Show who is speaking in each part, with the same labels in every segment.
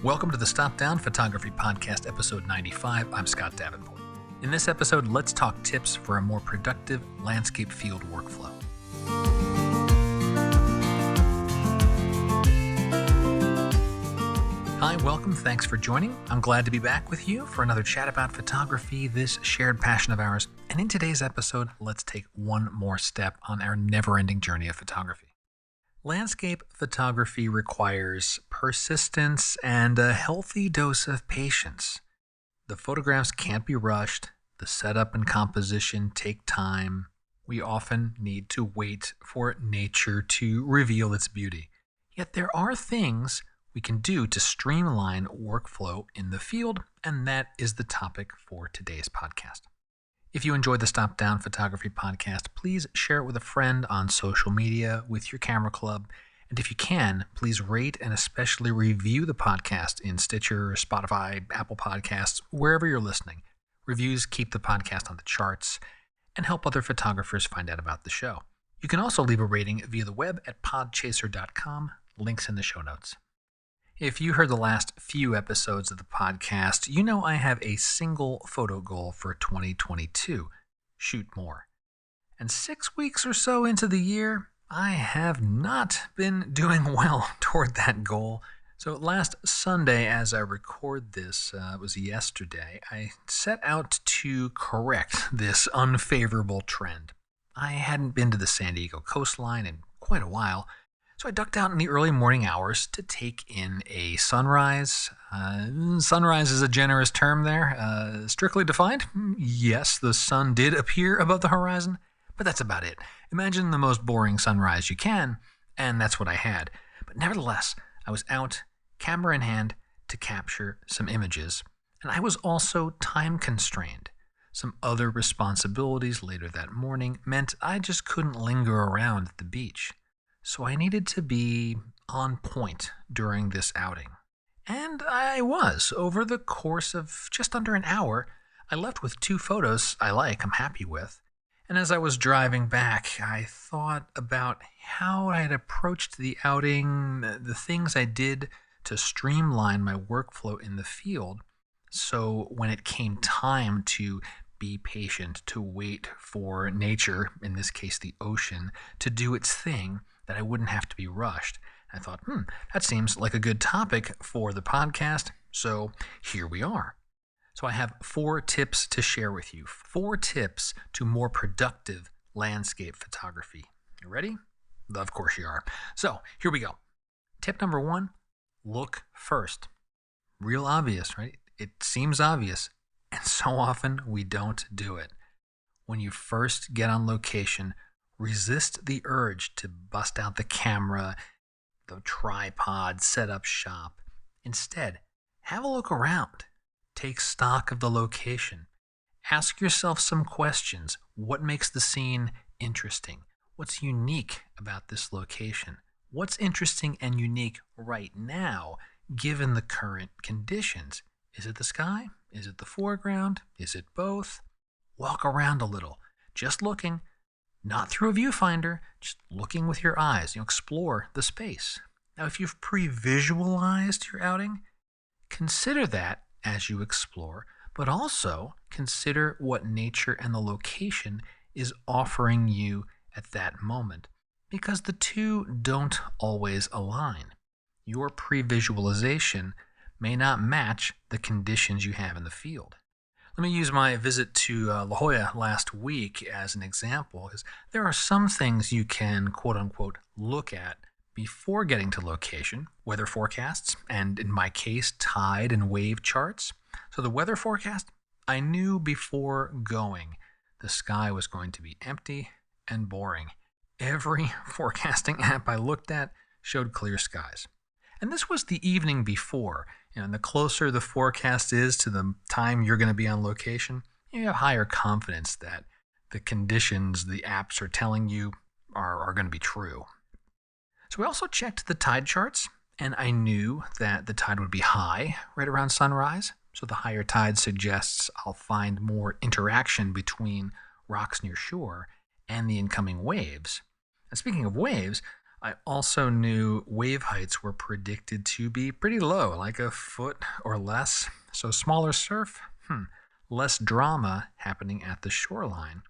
Speaker 1: Welcome to the Stop Down Photography Podcast, episode 95. I'm Scott Davenport. In this episode, let's talk tips for a more productive landscape field workflow. Hi, welcome. Thanks for joining. I'm glad to be back with you for another chat about photography, this shared passion of ours. And in today's episode, let's take one more step on our never-ending journey of photography. Landscape photography requires persistence and a healthy dose of patience. The photographs can't be rushed. The setup and composition take time. We often need to wait for nature to reveal its beauty. Yet there are things we can do to streamline workflow in the field, and that is the topic for today's podcast. If you enjoyed the Stop Down Photography Podcast, please share it with a friend on social media, with your camera club, and if you can, please rate and especially review the podcast in Stitcher, Spotify, Apple Podcasts, wherever you're listening. Reviews keep the podcast on the charts and help other photographers find out about the show. You can also leave a rating via the web at podchaser.com, links in the show notes. If you heard the last few episodes of the podcast, you know I have a single photo goal for 2022, shoot more. And 6 weeks or so into the year, I have not been doing well toward that goal. So last Sunday, as I record this, it was yesterday, I set out to correct this unfavorable trend. I hadn't been to the San Diego coastline in quite a while, so I ducked out in the early morning hours to take in a sunrise. Sunrise is a generous term there. Strictly defined, yes, the sun did appear above the horizon, but that's about it. Imagine the most boring sunrise you can, and that's what I had. But nevertheless, I was out, camera in hand, to capture some images, and I was also time constrained. Some other responsibilities later that morning meant I just couldn't linger around at the beach. So I needed to be on point during this outing. And I was. Over the course of just under an hour, I left with 2 photos I'm happy with. And as I was driving back, I thought about how I had approached the outing, the things I did to streamline my workflow in the field. So when it came time to be patient, to wait for nature, in this case the ocean, to do its thing, that I wouldn't have to be rushed. I thought, that seems like a good topic for the podcast, so here we are. So I have 4 tips to share with you. 4 tips to more productive landscape photography. You ready? Of course you are. So here we go. Tip number 1, look first. Real obvious, right? It seems obvious, and so often we don't do it. When you first get on location, resist the urge to bust out the camera, the tripod, set up shop. Instead, have a look around. Take stock of the location. Ask yourself some questions. What makes the scene interesting? What's unique about this location? What's interesting and unique right now, given the current conditions? Is it the sky? Is it the foreground? Is it both? Walk around a little. Just looking. Not through a viewfinder, just looking with your eyes. Explore the space. Now, if you've pre-visualized your outing, consider that as you explore, but also consider what nature and the location is offering you at that moment, because the two don't always align. Your pre-visualization may not match the conditions you have in the field. Let me use my visit to La Jolla last week as an example, because there are some things you can, quote-unquote, look at before getting to location, weather forecasts, and in my case, tide and wave charts. So the weather forecast, I knew before going the sky was going to be empty and boring. Every forecasting app I looked at showed clear skies. And this was the evening before. And the closer the forecast is to the time you're going to be on location, you have higher confidence that the conditions the apps are telling you are going to be true. So we also checked the tide charts, and I knew that the tide would be high right around sunrise. So the higher tide suggests I'll find more interaction between rocks near shore and the incoming waves. And speaking of waves, I also knew wave heights were predicted to be pretty low, like a foot or less. So smaller surf, less drama happening at the shoreline.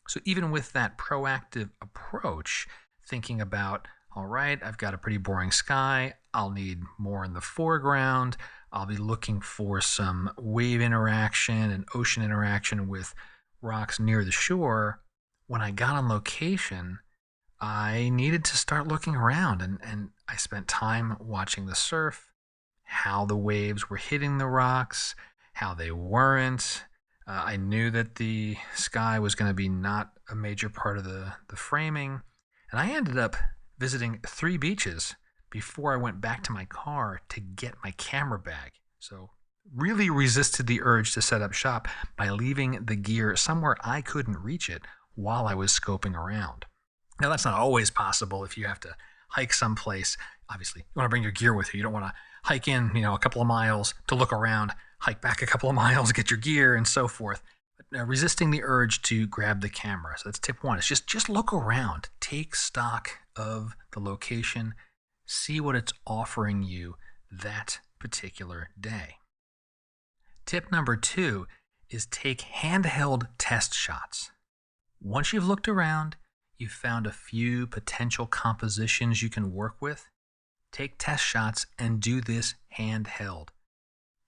Speaker 1: So even with that proactive approach, thinking about, all right, I've got a pretty boring sky, I'll need more in the foreground, I'll be looking for some wave interaction and ocean interaction with rocks near the shore. When I got on location, I needed to start looking around, and I spent time watching the surf, how the waves were hitting the rocks, how they weren't. I knew that the sky was going to be not a major part of the framing, and I ended up visiting 3 beaches before I went back to my car to get my camera bag. So really resisted the urge to set up shop by leaving the gear somewhere I couldn't reach it while I was scoping around. Now, that's not always possible if you have to hike someplace. Obviously, you want to bring your gear with you. You don't want to hike in, a couple of miles to look around, hike back a couple of miles, get your gear, and so forth. But resisting the urge to grab the camera. So that's tip 1. It's just look around. Take stock of the location. See what it's offering you that particular day. Tip number 2 is take handheld test shots. Once you've looked around, you've found a few potential compositions you can work with, take test shots and do this handheld.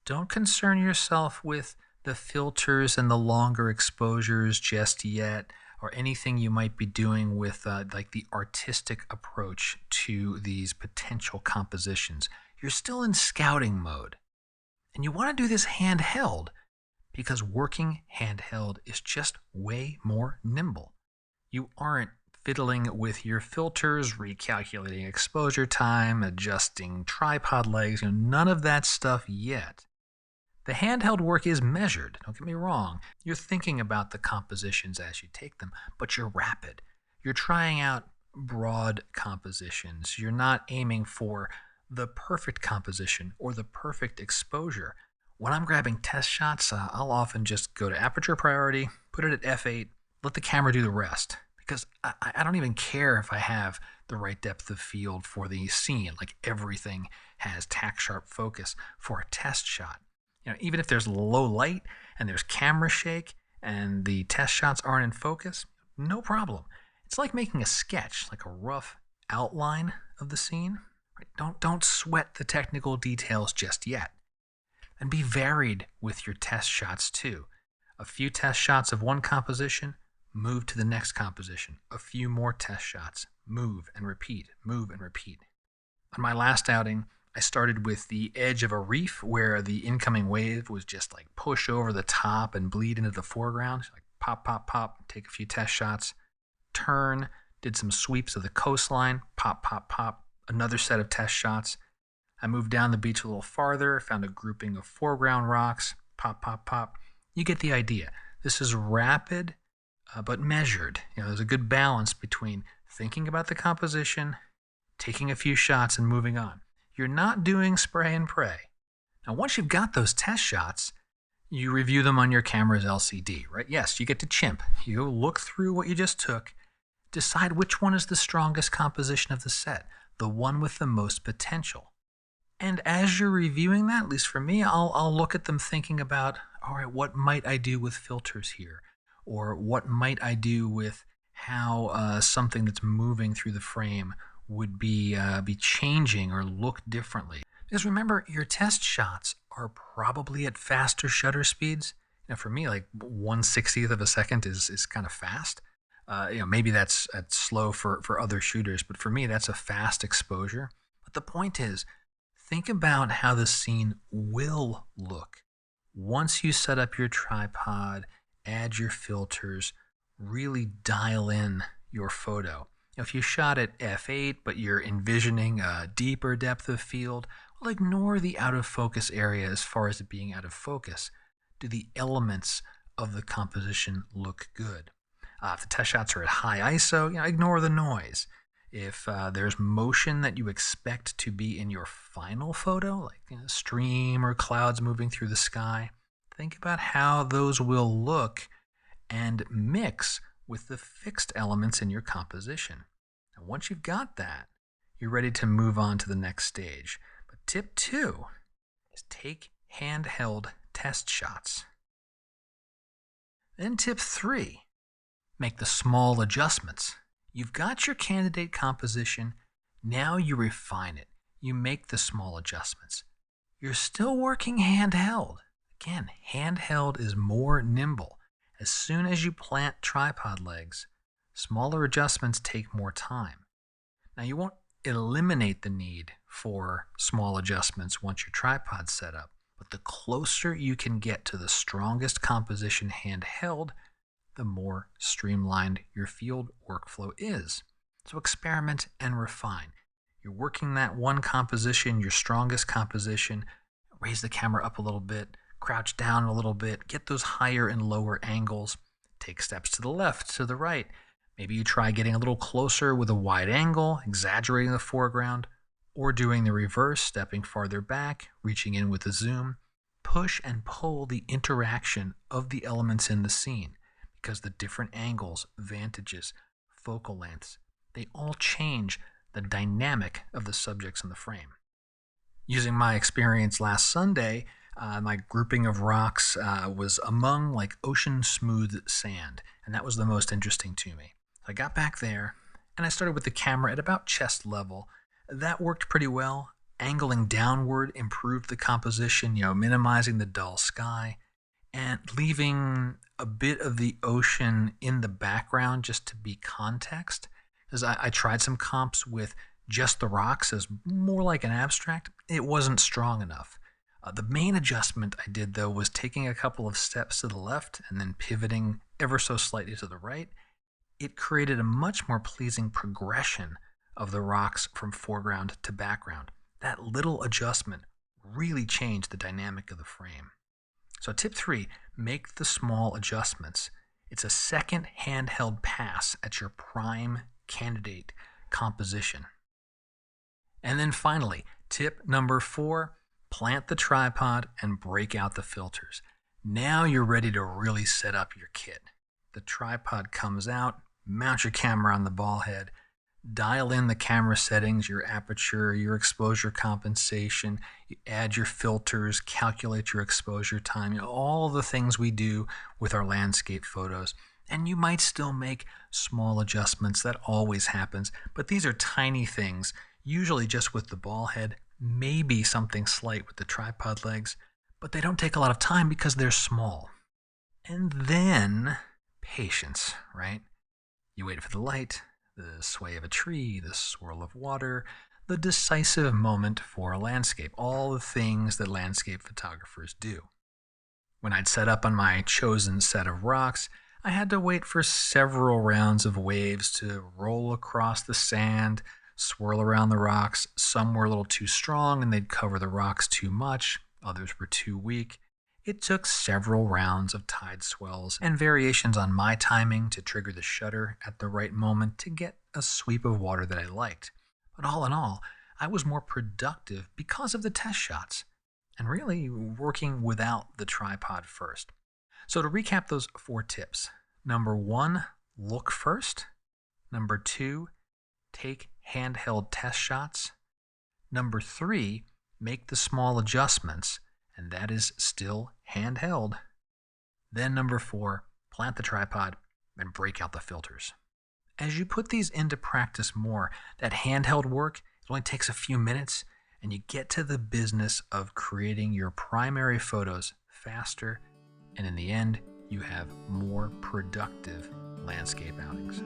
Speaker 1: Don't concern yourself with the filters and the longer exposures just yet, or anything you might be doing with like the artistic approach to these potential compositions. You're still in scouting mode. And you want to do this handheld because working handheld is just way more nimble. You aren't fiddling with your filters, recalculating exposure time, adjusting tripod legs, none of that stuff yet. The handheld work is measured, don't get me wrong. You're thinking about the compositions as you take them, but you're rapid. You're trying out broad compositions. You're not aiming for the perfect composition or the perfect exposure. When I'm grabbing test shots, I'll often just go to aperture priority, put it at f8, let the camera do the rest. Because I don't even care if I have the right depth of field for the scene. Like everything has tack sharp focus for a test shot. Even if there's low light and there's camera shake and the test shots aren't in focus, no problem. It's like making a sketch, like a rough outline of the scene. Right? Don't sweat the technical details just yet. And be varied with your test shots too. A few test shots of one composition, move to the next composition. A few more test shots. Move and repeat. Move and repeat. On my last outing, I started with the edge of a reef where the incoming wave was just like push over the top and bleed into the foreground. Like pop, pop, pop, take a few test shots. Turn, did some sweeps of the coastline. Pop, pop, pop. Another set of test shots. I moved down the beach a little farther, found a grouping of foreground rocks. Pop, pop, pop. You get the idea. This is rapid, but measured. There's a good balance between thinking about the composition, taking a few shots, and moving on. You're not doing spray and pray. Now, once you've got those test shots, you review them on your camera's LCD, right? Yes, you get to chimp. You look through what you just took, decide which one is the strongest composition of the set, the one with the most potential. And as you're reviewing that, at least for me, I'll look at them thinking about, all right, what might I do with filters here? Or what might I do with how something that's moving through the frame would be changing or look differently? Because remember, your test shots are probably at faster shutter speeds. For me, like 1/60th of a second is kind of fast. Maybe that's slow for other shooters, but for me, that's a fast exposure. But the point is, think about how the scene will look once you set up your tripod, add your filters, really dial in your photo. If you shot at f8, but you're envisioning a deeper depth of field, well, ignore the out of focus area as far as it being out of focus. Do the elements of the composition look good? If the test shots are at high ISO, ignore the noise. If there's motion that you expect to be in your final photo, like stream or clouds moving through the sky, think about how those will look and mix with the fixed elements in your composition. And once you've got that, you're ready to move on to the next stage. But tip 2 is take handheld test shots. Then tip 3, make the small adjustments. You've got your candidate composition, now you refine it. You make the small adjustments. You're still working handheld. Again, handheld is more nimble. As soon as you plant tripod legs, smaller adjustments take more time. Now, you won't eliminate the need for small adjustments once your tripod's set up, but the closer you can get to the strongest composition handheld, the more streamlined your field workflow is. So experiment and refine. You're working that one composition, your strongest composition, raise the camera up a little bit, crouch down a little bit, get those higher and lower angles, take steps to the left, to the right. Maybe you try getting a little closer with a wide angle, exaggerating the foreground, or doing the reverse, stepping farther back, reaching in with a zoom. Push and pull the interaction of the elements in the scene, because the different angles, vantages, focal lengths, they all change the dynamic of the subjects in the frame. Using my experience last Sunday, my grouping of rocks was among like ocean smooth sand, and that was the most interesting to me. I got back there, and I started with the camera at about chest level. That worked pretty well. Angling downward improved the composition, minimizing the dull sky, and leaving a bit of the ocean in the background just to be context. As I tried some comps with just the rocks as more like an abstract, it wasn't strong enough. The main adjustment I did, though, was taking a couple of steps to the left and then pivoting ever so slightly to the right. It created a much more pleasing progression of the rocks from foreground to background. That little adjustment really changed the dynamic of the frame. So tip 3, make the small adjustments. It's a second handheld pass at your prime candidate composition. And then finally, tip number 4, plant the tripod and break out the filters. Now you're ready to really set up your kit. The tripod comes out, mount your camera on the ball head, dial in the camera settings, your aperture, your exposure compensation, you add your filters, calculate your exposure time, all the things we do with our landscape photos. And you might still make small adjustments. That always happens. But these are tiny things, usually just with the ball head, maybe something slight with the tripod legs, but they don't take a lot of time because they're small. And then patience, right? You wait for the light, the sway of a tree, the swirl of water, the decisive moment for a landscape, all the things that landscape photographers do. When I'd set up on my chosen set of rocks, I had to wait for several rounds of waves to roll across the sand, swirl around the rocks. Some were a little too strong and they'd cover the rocks too much. Others were too weak. It took several rounds of tide swells and variations on my timing to trigger the shutter at the right moment to get a sweep of water that I liked. But all in all, I was more productive because of the test shots and really working without the tripod first. So to recap those 4 tips, number 1, look first. Number 2, take handheld test shots. Number 3, make the small adjustments, and that is still handheld. Then number 4, plant the tripod and break out the filters. As you put these into practice more, that handheld work, it only takes a few minutes, and you get to the business of creating your primary photos faster, and in the end, you have more productive landscape outings.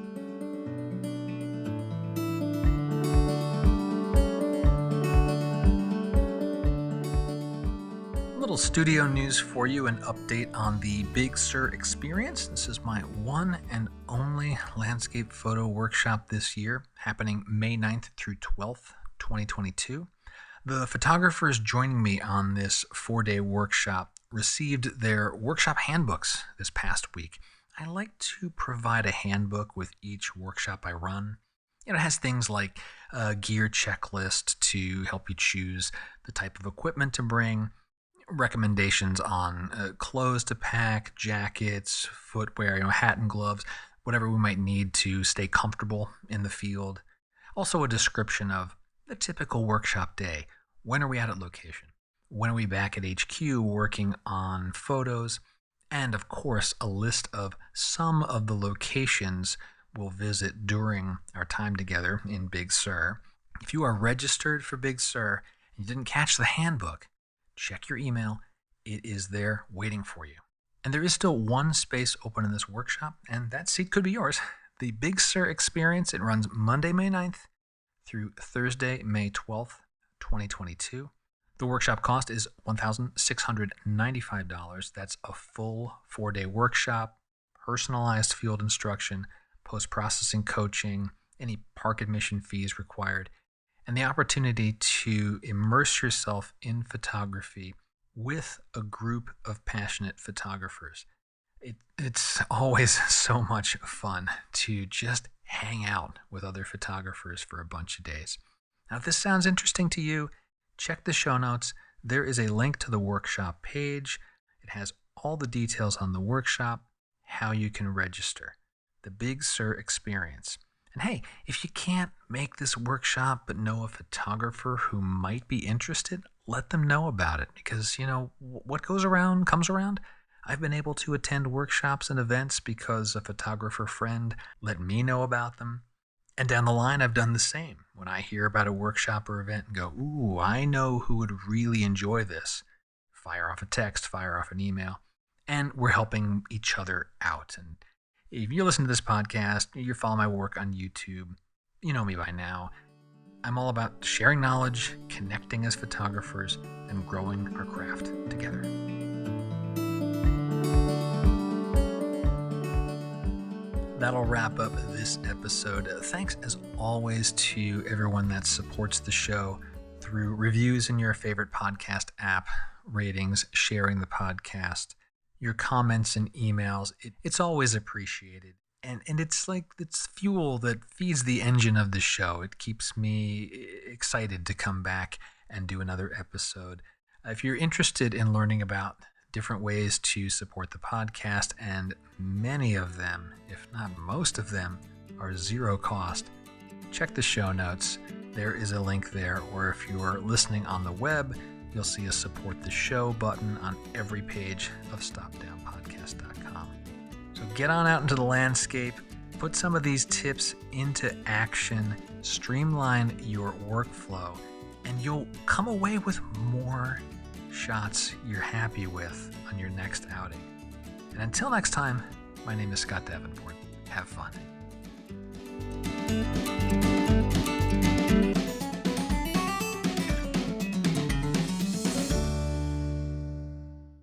Speaker 1: A little studio news for you, an update on the Big Sur experience. This is my one and only landscape photo workshop this year, happening May 9th through 12th, 2022. The photographers joining me on this 4-day workshop received their workshop handbooks this past week. I like to provide a handbook with each workshop I run. It has things like a gear checklist to help you choose the type of equipment to bring, recommendations on clothes to pack, jackets, footwear, hat and gloves, whatever we might need to stay comfortable in the field. Also a description of a typical workshop day. When are we at location? When are we back at HQ working on photos? And of course, a list of some of the locations we'll visit during our time together in Big Sur. If you are registered for Big Sur and you didn't catch the handbook, check your email. It is there waiting for you. And there is still one space open in this workshop, and that seat could be yours. The Big Sur Experience, it runs Monday, May 9th through Thursday, May 12th, 2022. The workshop cost is $1,695. That's a full 4-day workshop, personalized field instruction, post-processing coaching, any park admission fees required, and the opportunity to immerse yourself in photography with a group of passionate photographers. It's always so much fun to just hang out with other photographers for a bunch of days. Now, if this sounds interesting to you, check the show notes. There is a link to the workshop page. It has all the details on the workshop, how you can register. The Big Sur Experience. And hey, if you can't make this workshop but know a photographer who might be interested, let them know about it, because, what goes around comes around. I've been able to attend workshops and events because a photographer friend let me know about them. And down the line, I've done the same. When I hear about a workshop or event and go, ooh, I know who would really enjoy this, fire off a text, fire off an email, and we're helping each other out. And if you listen to this podcast, you follow my work on YouTube, you know me by now. I'm all about sharing knowledge, connecting as photographers, and growing our craft together. That'll wrap up this episode. Thanks as always to everyone that supports the show through reviews in your favorite podcast app, ratings, sharing the podcast, your comments and emails. It's always appreciated. And it's fuel that feeds the engine of the show. It keeps me excited to come back and do another episode. If you're interested in learning about different ways to support the podcast, and many of them, if not most of them, are zero cost, check the show notes. There is a link there, or if you're listening on the web, you'll see a support the show button on every page of stopdownpodcast.com. So get on out into the landscape, put some of these tips into action, streamline your workflow, and you'll come away with more shots you're happy with on your next outing. And until next time, my name is Scott Davenport. Have fun.